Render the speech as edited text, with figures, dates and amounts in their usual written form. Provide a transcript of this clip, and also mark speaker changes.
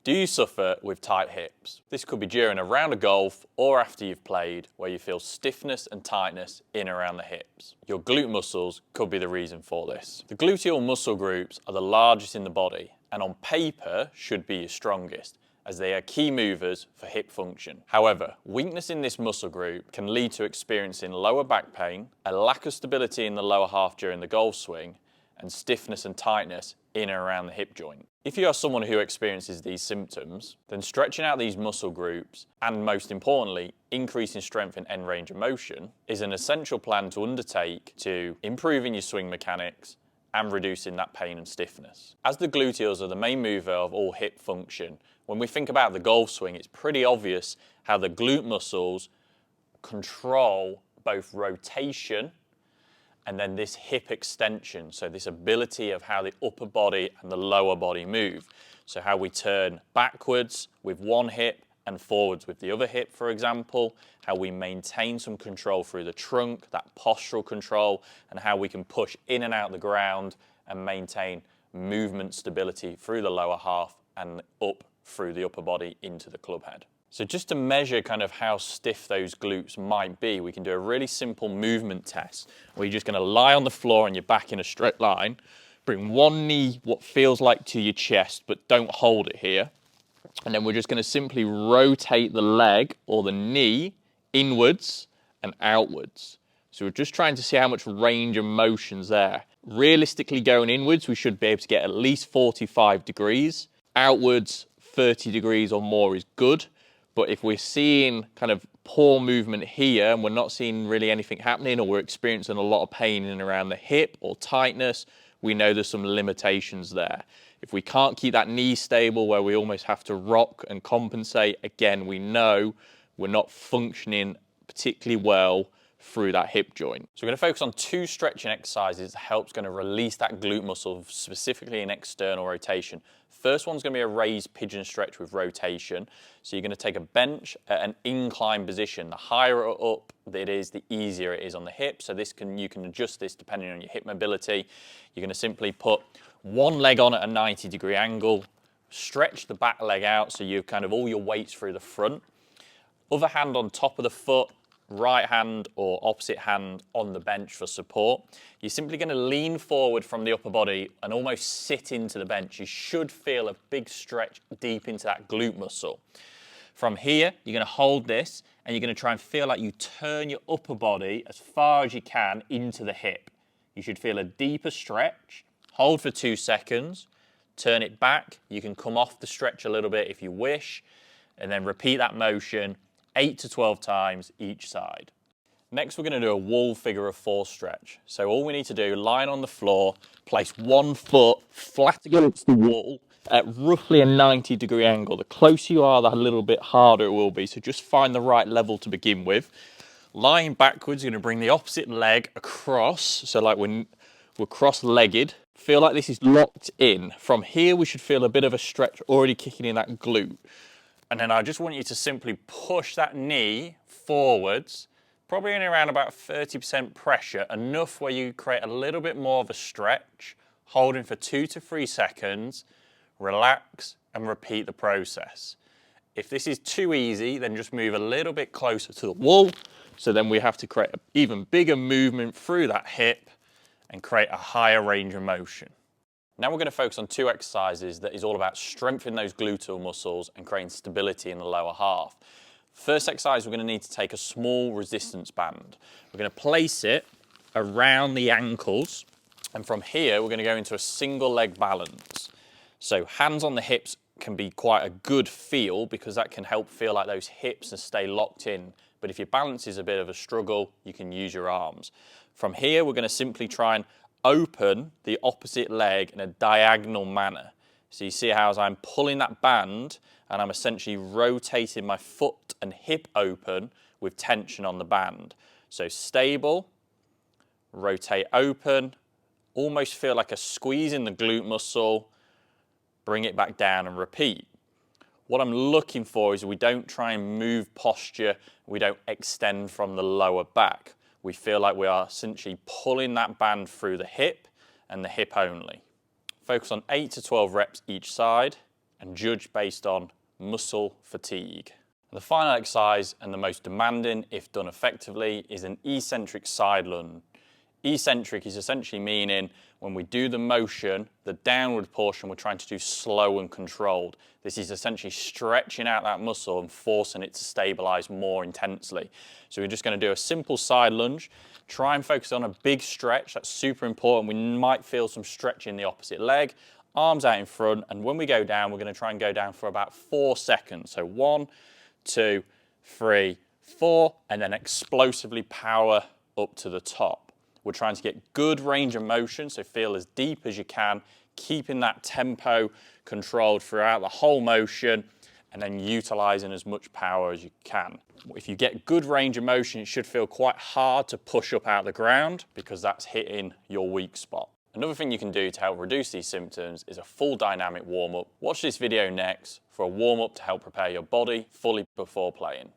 Speaker 1: Do you suffer with tight hips? This could be during a round of golf or after you've played, where you feel stiffness and tightness in and around the hips. Your glute muscles could be the reason for this. The gluteal muscle groups are the largest in the body and on paper should be your strongest, as they are key movers for hip function. However, weakness in this muscle group can lead to experiencing lower back pain, a lack of stability in the lower half during the golf swing, and stiffness and tightness in and around the hip joint. If you are someone who experiences these symptoms, then stretching out these muscle groups and, most importantly, increasing strength and end range of motion is an essential plan to undertake to improving your swing mechanics and reducing that pain and stiffness. As the gluteals are the main mover of all hip function, when we think about the golf swing, it's pretty obvious how the glute muscles control both rotation and then this hip extension, so this ability of how the upper body and the lower body move. So how we turn backwards with one hip and forwards with the other hip, for example, how we maintain some control through the trunk, that postural control, and how we can push in and out the ground and maintain movement stability through the lower half and up through the upper body into the club head. So just to measure kind of how stiff those glutes might be, we can do a really simple movement test where you're just going to lie on the floor on your back in a straight line, bring one knee what feels like to your chest, but don't hold it here. And then we're just going to simply rotate the leg or the knee inwards and outwards. So we're just trying to see how much range of motion's there. Realistically, going inwards, we should be able to get at least 45 degrees. Outwards, 30 degrees or more is good. But if we're seeing kind of poor movement here and we're not seeing really anything happening, or we're experiencing a lot of pain in and around the hip or tightness, we know there's some limitations there. If we can't keep that knee stable where we almost have to rock and compensate, again, we know we're not functioning particularly well through that hip joint. So we're going to focus on two stretching exercises that helps going to release that glute muscle, specifically in external rotation. First one's going to be a raised pigeon stretch with rotation. So you're going to take a bench at an incline position. The higher up it is, the easier it is on the hip. So you can adjust this depending on your hip mobility. You're going to simply put one leg on at a 90-degree angle, stretch the back leg out so you kind of all your weight's through the front. Other hand on top of the foot, right hand or opposite hand on the bench for support. You're simply going to lean forward from the upper body and almost sit into the bench. You should feel a big stretch deep into that glute muscle. From here, you're going to hold this and you're going to try and feel like you turn your upper body as far as you can into the hip. You should feel a deeper stretch. Hold for 2 seconds, turn it back. You can come off the stretch a little bit if you wish, and then repeat that motion 8 to 12 times each side. Next, we're going to do a wall figure of 4 stretch. So all we need to do, lying on the floor, place one foot flat against the wall at roughly a 90-degree angle. The closer you are, the little bit harder it will be. So just find the right level to begin with. Lying backwards, you're going to bring the opposite leg across. So like we're cross-legged. Feel like this is locked in. From here, we should feel a bit of a stretch already kicking in that glute. And then I just want you to simply push that knee forwards, probably in around about 30% pressure, enough where you create a little bit more of a stretch, holding for 2 to 3 seconds, relax and repeat the process. If this is too easy, then just move a little bit closer to the wall. So then we have to create an even bigger movement through that hip and create a higher range of motion. Now we're going to focus on 2 exercises that is all about strengthening those gluteal muscles and creating stability in the lower half. First exercise, we're going to need to take a small resistance band. We're going to place it around the ankles, and from here we're going to go into a single leg balance. So hands on the hips can be quite a good feel because that can help feel like those hips and stay locked in. But if your balance is a bit of a struggle, you can use your arms. From here, we're going to simply try and open the opposite leg in a diagonal manner. So you see how as I'm pulling that band and I'm essentially rotating my foot and hip open with tension on the band. So stable, rotate open, almost feel like a squeeze in the glute muscle, bring it back down and repeat. What I'm looking for is we don't try and move posture, we don't extend from the lower back. We feel like we are essentially pulling that band through the hip and the hip only. Focus on 8 to 12 reps each side. and judge based on muscle fatigue. The final exercise, and the most demanding if done effectively, is an eccentric side lunge. Eccentric is essentially meaning when we do the motion, the downward portion we're trying to do slow and controlled. This is essentially stretching out that muscle and forcing it to stabilize more intensely. So we're just going to do a simple side lunge. Try and focus on a big stretch. That's super important. We might feel some stretch in the opposite leg. Arms out in front, and when we go down, we're going to try and go down for about 4 seconds. So 1, 2, 3, 4, and then explosively power up to the top. We're trying to get good range of motion, so feel as deep as you can, keeping that tempo controlled throughout the whole motion, and then utilizing as much power as you can. If you get good range of motion, it should feel quite hard to push up out of the ground because that's hitting your weak spot. Another thing you can do to help reduce these symptoms is a full dynamic warm-up. Watch this video next for a warm-up to help prepare your body fully before playing.